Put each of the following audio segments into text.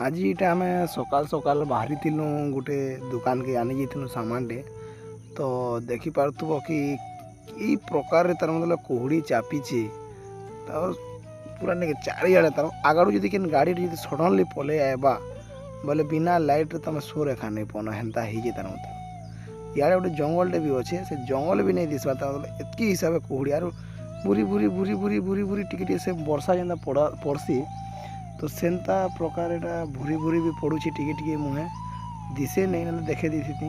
आज इटा आम सकाल सकाल बाहरी गोटे दुकान के आनी जाइलु सामानटे तो देखी पार्थुब कि ई प्रकार तार मतलब कुहुड़ी चापीचे पूरा नहीं चारिड़े तार आगड़ जी कि गाड़ी जी सडनली पलि आएबा बोले बिना लाइट तुम शो रेखा नहीं पान हेन्ता हो तार मतलब इे गोटे जंगलटे भी अच्छे से जंगल भी नहीं दिशा मतलब एतकी हिसाब से कुहुड़ी आर बुरी बुरी बुरी बुरी बुरी बुरी टिके से वर्षा जेनता पड़सी तो सेंता प्रकार एटा भूरी भूरी भी पड़ुछि टिके टिके मुहे दिशे नहीं ना देखे दी थी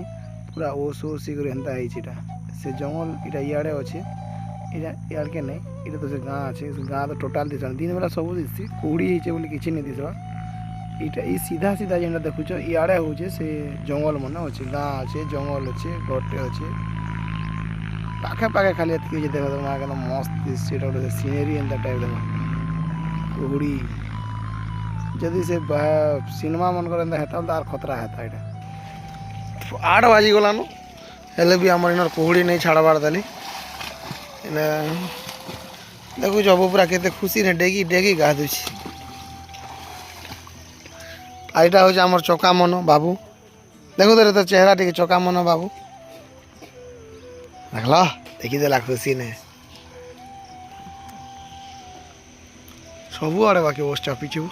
पूरा ओस ओस हेन्ता होता से जंगल इटा इे अच्छे इड़ा के नहीं इटा तो से गाँ अच्छे गाँ तो टोटाल दिशा दिन बेला सब दिशि कुहुड़ी होचे बोली किसी नहीं दिशा इटा ई सीधा सीधा जेनटा देखुच इे हूँ से जंगल मन अच्छे गाँ अच्छे जंगल अच्छे घरटे अच्छे पाखे पाखे खाली एतक देख मस्त दिशे गोटे सीनेरी एंता टाइप देख कुहुड़ी जदि से सिनेमा मन कर हेता तार खतरा हेता ये 8 बाजी गलानु हेले भी आम इन कुहुड़ी नहीं छाड़बार देली देखु जब पूरा केते खुशी ने डेगी डेगी गाधुची आईटा हूँ आमर चका मन बाबू देखु तो चेहरा टे चका मन बाबू देखल देखीदेला खुशी ने सबू आड़े बाकी बस चापीचु।